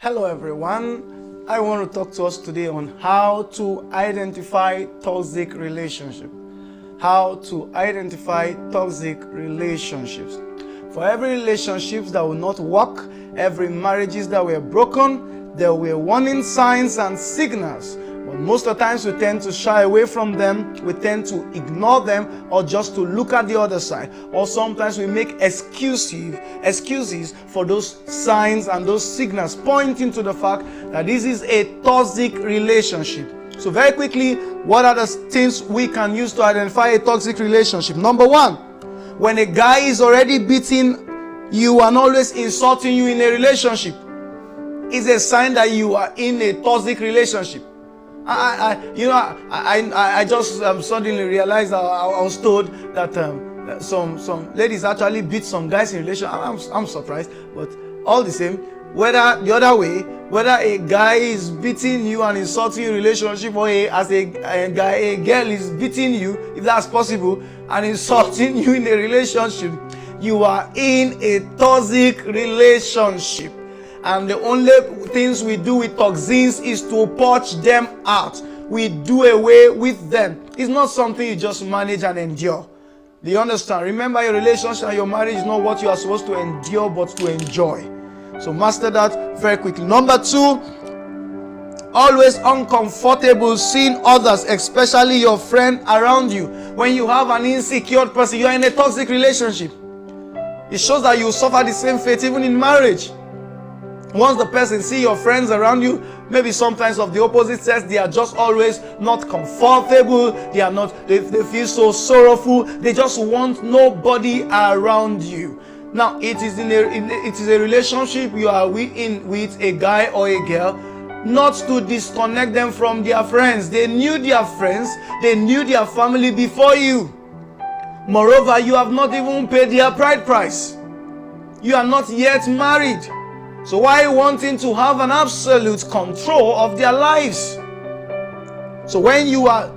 Hello everyone, I want to talk to us today on how to identify toxic relationship. How to identify toxic relationships. For every relationship that will not work, every marriages that were broken, there were warning signs and signals. But most of the times we tend to shy away from them, we tend to ignore them, or just to look at the other side. Or sometimes we make excuses for those signs and those signals, pointing to the fact that this is a toxic relationship. So very quickly, what are the things we can use to identify a toxic relationship? Number one, when a guy is already beating you and always insulting you in a relationship, it's a sign that you are in a toxic relationship. I just suddenly realized I was told that some ladies actually beat some guys in relation. I'm surprised, but all the same, whether the other way, whether a guy is beating you and insulting you in relationship, or a girl is beating you, if that's possible, and insulting you in a relationship, you are in a toxic relationship. And the only things we do with toxins is to purge them out. We do away with them. It's not something you just manage and endure. Do you understand? Remember, your relationship and your marriage is not what you are supposed to endure, but to enjoy. So master that very quickly. Number two, always uncomfortable seeing others, especially your friend around you. When you have an insecure person, you are in a toxic relationship. It shows that you suffer the same fate even in marriage. Once the person see your friends around you, maybe sometimes of the opposite sex, they are just always not comfortable. They feel so sorrowful. They just want nobody around you. Now, it is a relationship you are in with a guy or a girl, not to disconnect them from their friends. They knew their friends, they knew their family before you. Moreover, you have not even paid their bride price. You are not yet married. So why wanting to have an absolute control of their lives? So when you are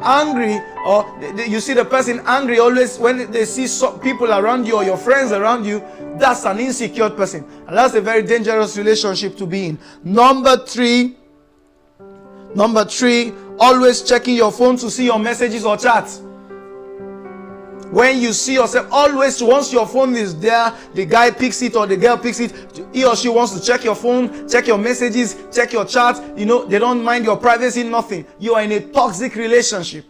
angry, or you see the person angry always when they see people around you or your friends around you, that's an insecure person, and that's a very dangerous relationship to be in. Number three, always checking your phone to see your messages or chats. When you see yourself, always, once your phone is there, the guy picks it or the girl picks it, he or she wants to check your phone, check your messages, check your chat. They don't mind your privacy, nothing. You are in a toxic relationship.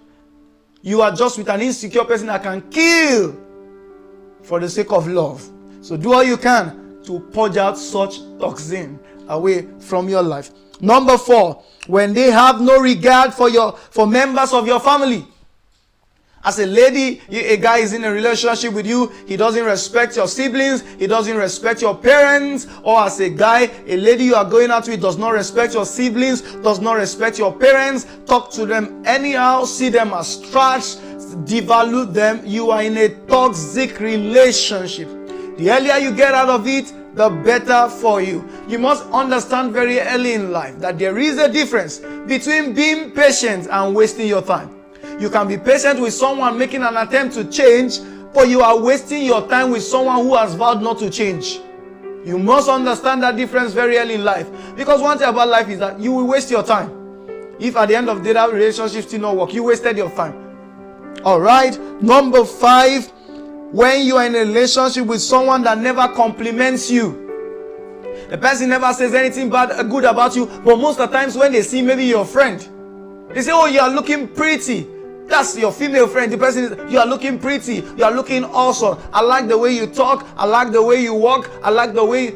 You are just with an insecure person that can kill for the sake of love. So do all you can to purge out such toxin away from your life. Number four, when they have no regard for members of your family. As a lady, a guy is in a relationship with you, he doesn't respect your siblings, he doesn't respect your parents. Or as a guy, a lady you are going out with does not respect your siblings, does not respect your parents, talk to them anyhow, see them as trash, devalue them. You are in a toxic relationship. The earlier you get out of it, the better for you. You must understand very early in life that there is a difference between being patient and wasting your time. You can be patient with someone making an attempt to change, but you are wasting your time with someone who has vowed not to change. You must understand that difference very early in life. Because one thing about life is that you will waste your time. If at the end of the day that relationship still not work, you wasted your time. Alright, number five, when you are in a relationship with someone that never compliments you. The person never says anything good about you, but most of the times when they see maybe your friend, they say, oh, you are looking pretty. That's your female friend. The person is, you are looking pretty, you are looking awesome, I like the way you talk, I like the way you walk, I like the way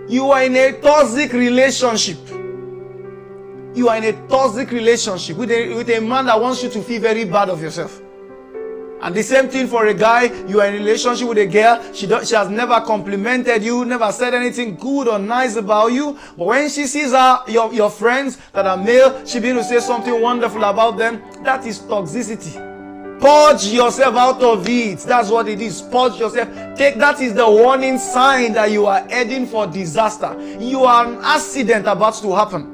you are in a toxic relationship. You are in a toxic relationship with a man that wants you to feel very bad of yourself. And the same thing for a guy. You are in a relationship with a girl, she has never complimented you, never said anything good or nice about you, but when she sees your friends that are male, she begins to say something wonderful about them. That is toxicity. Purge yourself out of it. That's what it is. Purge yourself. That is the warning sign that you are heading for disaster. You are an accident about to happen.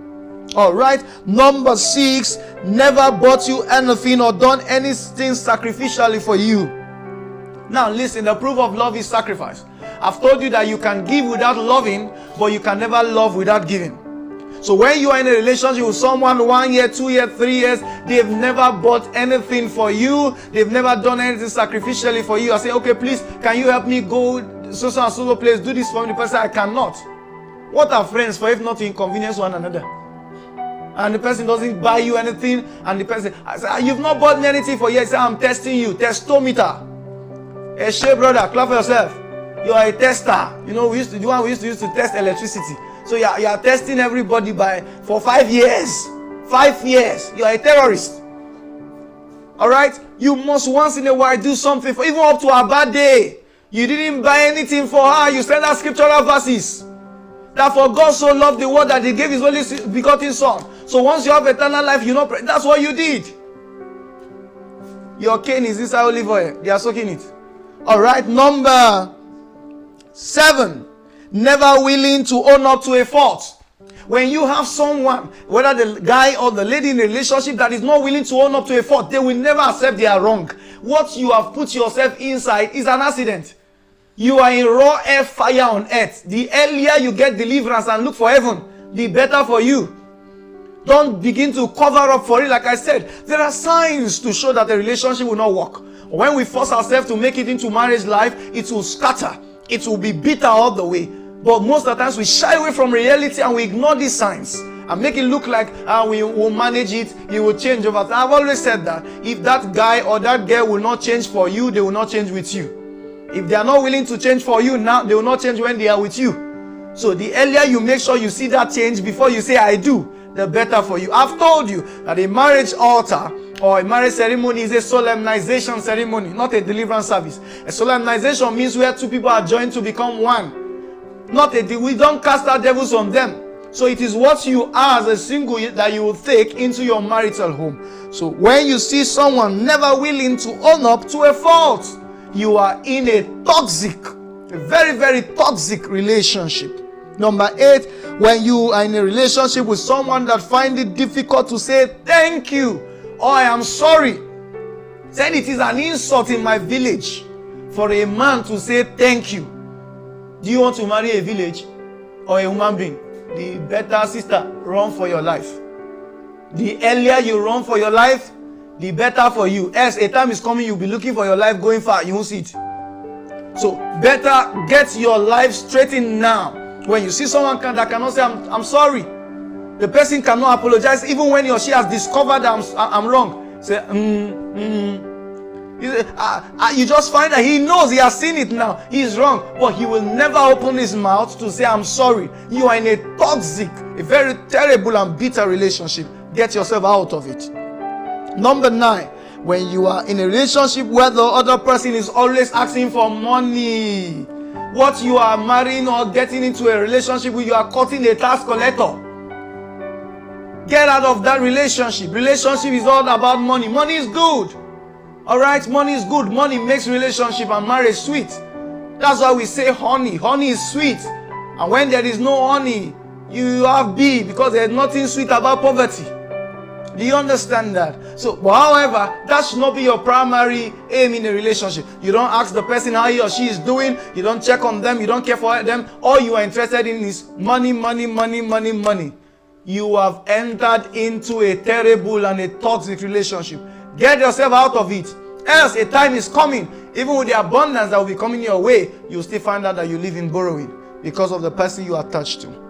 Alright, number six, never bought you anything or done anything sacrificially for you. Now listen, the proof of love is sacrifice. I've told you that you can give without loving, but you can never love without giving. So when you are in a relationship with someone 1 year, 2 years, 3 years, they've never bought anything for you, they've never done anything sacrificially for you. I say, okay, please, can you help me go so and so place, do this for me? The person, I cannot. What are friends for if not to inconvenience one another? And the person doesn't buy you anything, and the person, I say, you've not bought me anything for years. I'm testing you. Testometer. Hey, shey, brother, clap for yourself. You are a tester. You know, we used to use to test electricity. So you are testing everybody for 5 years. 5 years. You are a terrorist. All right? You must once in a while do something for, even up to a bad day. You didn't buy anything for her. You send her scriptural verses. That for God so loved the world that he gave his only begotten son. So once you have eternal life, you know, that's what you did. Your cane is inside olive oil. They are soaking it. All right. Number 7. Never willing to own up to a fault. When you have someone, whether the guy or the lady in a relationship that is not willing to own up to a fault, they will never accept they are wrong. What you have put yourself inside is an accident. You are in raw air fire on earth. The earlier you get deliverance and look for heaven, the better for you. Don't begin to cover up for it. Like I said, there are signs to show that the relationship will not work. When we force ourselves to make it into marriage life, it will scatter. It will be bitter all the way. But most of the times we shy away from reality and we ignore these signs and make it look like we will manage it, it will change over time. I've always said that if that guy or that girl will not change for you, they will not change with you. If they are not willing to change for you now, they will not change when they are with you. So the earlier you make sure you see that change before you say I do, the better for you. I've told you that a marriage altar or a marriage ceremony is a solemnization ceremony, not a deliverance service. A solemnization means where two people are joined to become one. We don't cast out devils on them. So it is what you are as a single that you will take into your marital home. So when you see someone never willing to own up to a fault, you are in a very, very toxic relationship. Number 8, when you are in a relationship with someone that finds it difficult to say thank you or I am sorry. Said it is an insult in my village for a man to say thank you. Do you want to marry a village or a human being? The better, sister, run for your life. The earlier you run for your life, the better for you. As a time is coming, you'll be looking for your life going far. You won't see it. So better get your life straightened now. When you see someone that cannot say, I'm sorry. The person cannot apologize even when he or she has discovered that I'm wrong. Say, You just find that he knows, he has seen it now. He is wrong. But he will never open his mouth to say, I'm sorry. You are in a toxic, a very terrible and bitter relationship. Get yourself out of it. Number 9, when you are in a relationship where the other person is always asking for money. What you are marrying or getting into a relationship with, you are cutting a tax collector. Get out of that relationship. Relationship is all about money. Money is good. All right, money is good. Money makes relationship and marriage sweet. That's why we say honey. Honey is sweet. And when there is no honey, you have bee, because there's nothing sweet about poverty. Do you understand that? So, but however, that should not be your primary aim in a relationship. You don't ask the person how he or she is doing. You don't check on them. You don't care for them. All you are interested in is money, money, money, money, money. You have entered into a terrible and a toxic relationship. Get yourself out of it. Else a time is coming, even with the abundance that will be coming your way, you'll still find out that you live in borrowing because of the person you are attached to.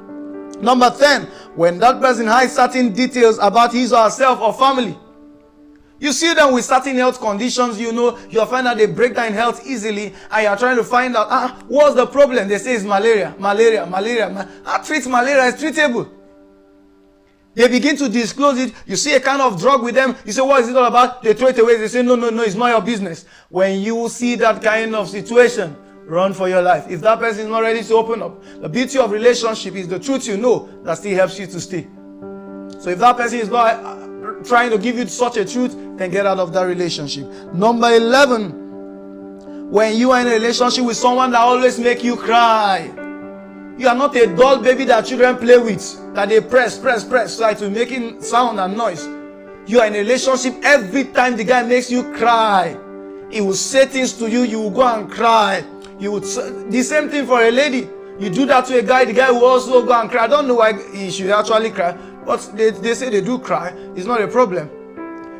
Number 10, when that person hides certain details about his or herself or family. You see them with certain health conditions, you know, you'll find out they break down in health easily, and you're trying to find out, what's the problem? They say it's malaria. Treat malaria, it's treatable. They begin to disclose it. You see a kind of drug with them. You say, what is it all about? They throw it away. They say, no, it's not your business. When you see that kind of situation, run for your life. If that person is not ready to open up, the beauty of relationship is the truth you know that still helps you to stay. So if that person is not trying to give you such a truth, then get out of that relationship. Number 11, when you are in a relationship with someone that always make you cry. You are not a doll baby that children play with, that they press, so it will making sound and noise. You are in a relationship, every time the guy makes you cry, he will say things to you, you will go and cry. You would, the same thing for a lady. You do that to a guy, the guy will also go and cry. I don't know why he should actually cry, but they say they do cry. It's not a problem.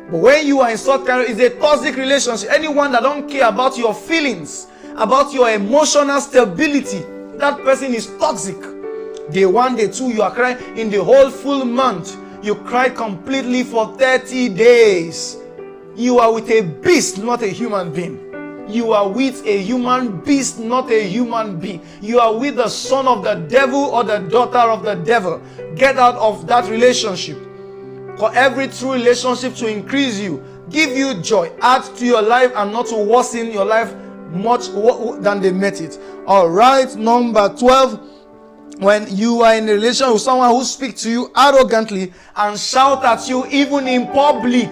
But when you are in such kind of, it's a toxic relationship. Anyone that don't care about your feelings, about your emotional stability, that person is toxic. Day 1, day 2, you are crying. In the whole full month, you cry completely for 30 days. You are with a beast, not a human being. You are with a human beast, not a human being. You are with the son of the devil or the daughter of the devil. Get out of that relationship. For every true relationship to increase you, give you joy, add to your life, and not to worsen your life much than they met it. All right, number 12. When you are in a relationship with someone who speaks to you arrogantly and shout at you even in public,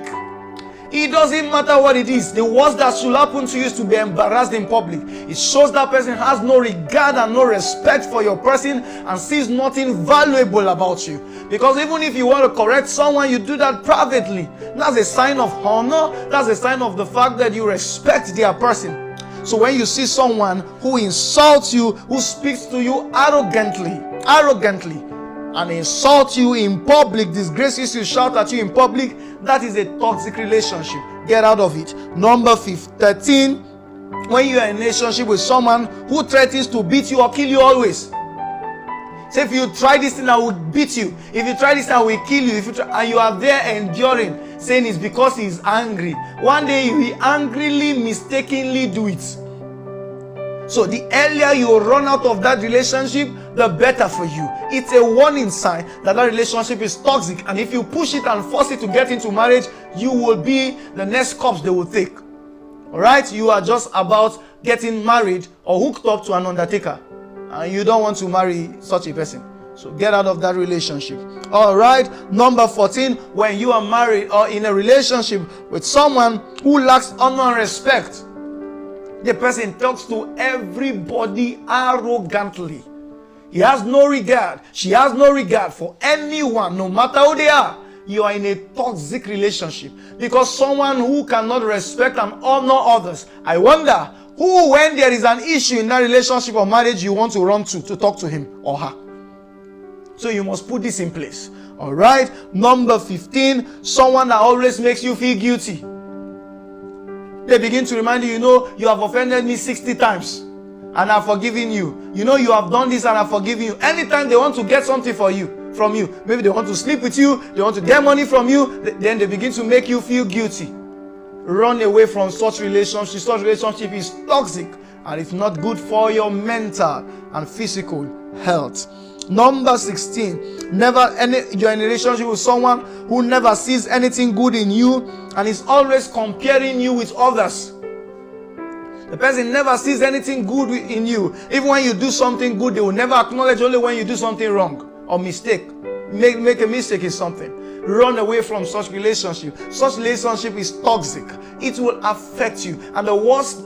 it doesn't matter what it is. The worst that should happen to you is to be embarrassed in public. It shows that person has no regard and no respect for your person and sees nothing valuable about you. Because even if you want to correct someone, you do that privately. That's a sign of honor. That's a sign of the fact that you respect their person. So when you see someone who insults you, who speaks to you arrogantly, and insults you in public, disgraces you, shout at you in public, that is a toxic relationship. Get out of it. Number 13, when you are in a relationship with someone who threatens to beat you or kill you always. Say, if you try this thing, I will beat you. If you try this thing, I will kill you. If you try, and you are there enduring, saying it's because he's angry. One day he will angrily, mistakenly do it. So the earlier you run out of that relationship, the better for you. It's a warning sign that that relationship is toxic. And if you push it and force it to get into marriage, you will be the next corpse they will take. All right? You are just about getting married or hooked up to an undertaker. And you don't want to marry such a person. So get out of that relationship. All right. Number 14, when you are married or in a relationship with someone who lacks honor and respect, the person talks to everybody arrogantly. He has no regard. She has no regard for anyone, no matter who they are. You are in a toxic relationship because someone who cannot respect and honor others. I wonder who, when there is an issue in that relationship or marriage, you want to run to talk to him or her. So you must put this in place. All right. Number 15, someone that always makes you feel guilty. They begin to remind you, you have offended me 60 times and I've forgiven you. You have done this and I've forgiven you. Anytime they want to get something from you, maybe they want to sleep with you, they want to get money from you, then they begin to make you feel guilty. Run away from such relationship. Such relationship is toxic and it's not good for your mental and physical health. Number 16, you're in a relationship with someone who never sees anything good in you and is always comparing you with others. The person never sees anything good in you. Even when you do something good, they will never acknowledge, only when you do something wrong or mistake. Make a mistake in something. Run away from such relationship. Such relationship is toxic. It will affect you. And the worst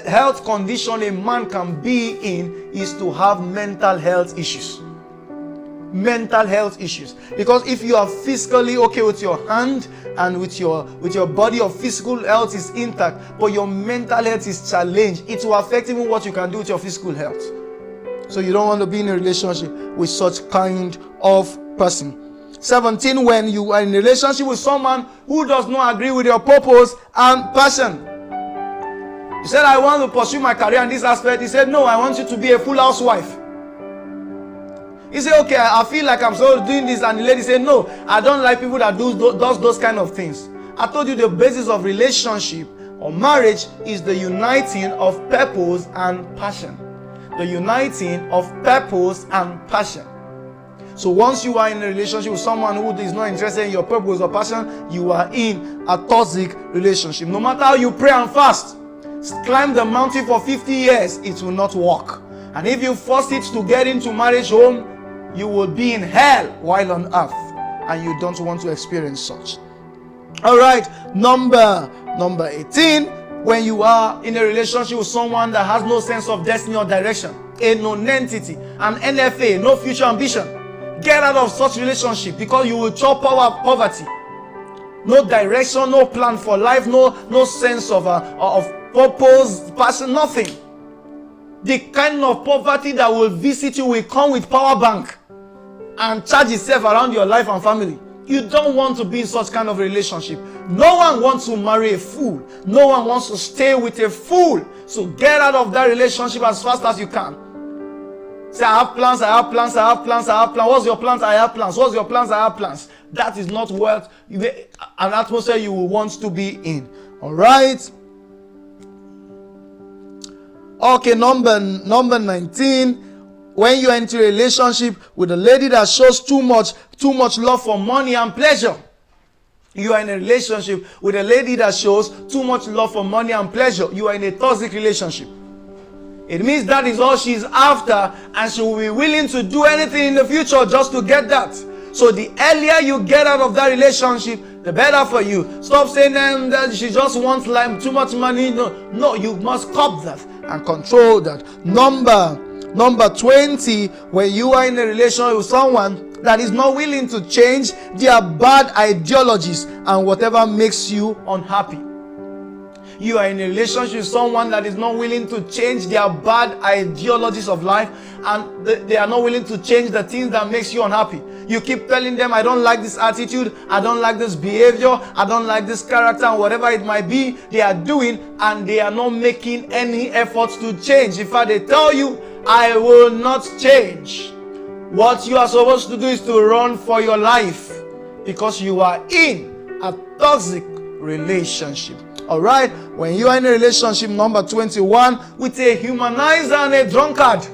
health condition a man can be in is to have mental health issues. Mental health issues. Because if you are physically okay with your hand and with your body, your physical health is intact, but your mental health is challenged, it will affect even what you can do with your physical health. So you don't want to be in a relationship with such kind of person. 17, when you are in a relationship with someone who does not agree with your purpose and passion. You said, I want to pursue my career in this aspect. He said, no, I want you to be a full housewife. He said, okay, I feel like I'm so doing this. And the lady said, no, I don't like people that does those kind of things. I told you the basis of relationship or marriage is the uniting of purpose and passion. The uniting of purpose and passion. So once you are in a relationship with someone who is not interested in your purpose or passion, you are in a toxic relationship. No matter how you pray and fast, climb the mountain for 50 years, it will not work. And if you force it to get into marriage home, you will be in hell while on earth, and you don't want to experience such. All right, number 18, when you are in a relationship with someone that has no sense of destiny or direction, a non-entity, an NFA, no future ambition, get out of such relationship because you will chop poverty. No direction, no plan for life, no sense of purpose, passion, nothing. The kind of poverty that will visit you will come with power bank and charge itself around your life and family. You don't want to be in such kind of relationship. No one wants to marry a fool. No one wants to stay with a fool. So get out of that relationship as fast as you can. Say, I have plans, I have plans, I have plans, I have plans. What's your plans? I have plans. What's your plans? I have plans. That is not what an atmosphere you will want to be in. All right. Okay, number 19. When you enter a relationship with a lady that shows too much love for money and pleasure. You are in a relationship with a lady that shows too much love for money and pleasure. You are in a toxic relationship. It means that is all she's after, and she will be willing to do anything in the future just to get that. So the earlier you get out of that relationship, the better for you. Stop saying that she just wants like too much money. No, you must cop that and control that. Number 20, when you are in a relationship with someone that is not willing to change their bad ideologies and whatever makes you unhappy. You are in a relationship with someone that is not willing to change their bad ideologies of life, and they are not willing to change the things that makes you unhappy. You keep telling them, I don't like this attitude, I don't like this behavior, I don't like this character, and whatever it might be, they are doing, and they are not making any efforts to change. In fact, they tell you, I will not change. What you are supposed to do is to run for your life, because you are in a toxic relationship. All right, when you are in a relationship, number 21, with a humanizer and a drunkard,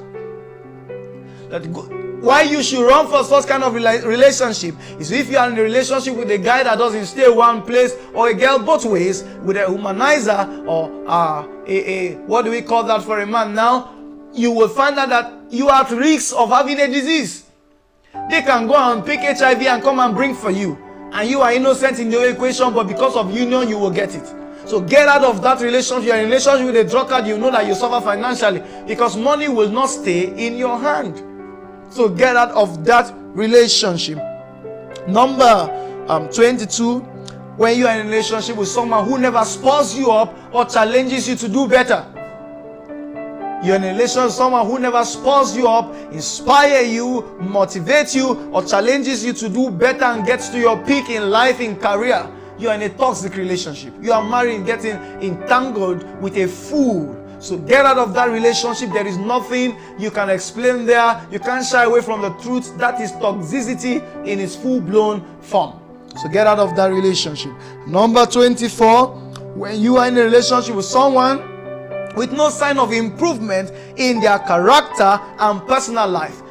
why you should run for such kind of relationship is if you are in a relationship with a guy that doesn't stay one place, or a girl both ways, with a humanizer, or what do we call that for a man now? You will find out that you are at risk of having a disease. They can go and pick HIV and come and bring for you, and you are innocent in the equation, but because of union you will get it. So get out of that relationship. You are in a relationship with a drunkard, you know that you suffer financially, because money will not stay in your hand. So get out of that relationship. Number 22, when you are in a relationship with someone who never spurs you up or challenges you to do better. You're in a relationship with someone who never spurs you up, inspire you, motivate you, or challenges you to do better and get to your peak in life, in career. You are in a toxic relationship. You are married and getting entangled with a fool. So get out of that relationship. There is nothing you can explain there. You can't shy away from the truth. That is toxicity in its full-blown form. So get out of that relationship. Number 24, when you are in a relationship with someone with no sign of improvement in their character and personal life.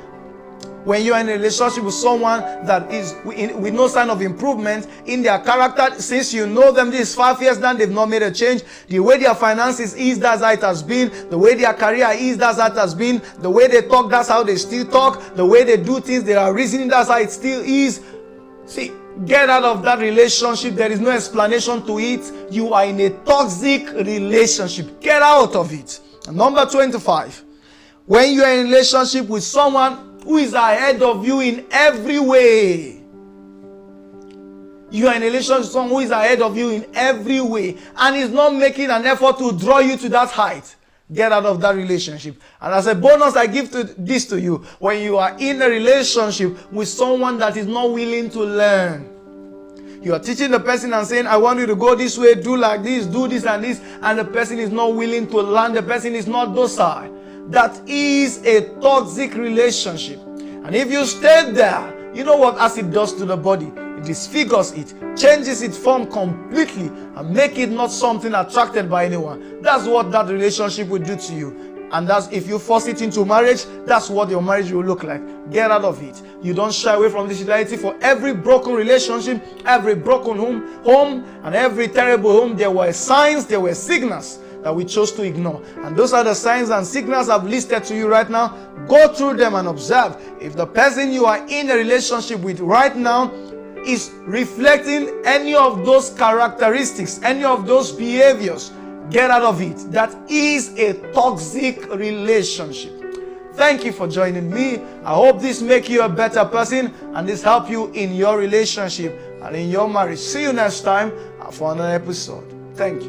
When you are in a relationship with someone that is with no sign of improvement in their character, since you know them this 5 years now, they've not made a change. The way their finances is, that's how it has been. The way their career is, that's how it has been. The way they talk, that's how they still talk. The way they do things, they are reasoning, that's how it still is. See, get out of that relationship. There is no explanation to it. You are in a toxic relationship. Get out of it. And number 25, when you are in a relationship with someone who is ahead of you in every way. You are in a relationship with someone who is ahead of you in every way and is not making an effort to draw you to that height. Get out of that relationship. And as a bonus, I give this to you. When you are in a relationship with someone that is not willing to learn. You are teaching the person and saying, I want you to go this way, do like this, do this and this, and the person is not willing to learn. The person is not docile. That is a toxic relationship. And if you stay there, you know what acid does to the body? It disfigures it, changes its form completely, and make it not something attracted by anyone. That's what that relationship will do to you. And that's, if you force it into marriage, that's what your marriage will look like. Get out of it. You don't shy away from this reality. For every broken relationship, every broken home, and every terrible home, there were signs, there were signals that we chose to ignore. And those are the signs and signals I've listed to you right now. Go through them and observe. If the person you are in a relationship with right now is reflecting any of those characteristics, any of those behaviors, get out of it. That is a toxic relationship. Thank you for joining me. I hope this makes you a better person and this help you in your relationship and in your marriage. See you next time for another episode. Thank you.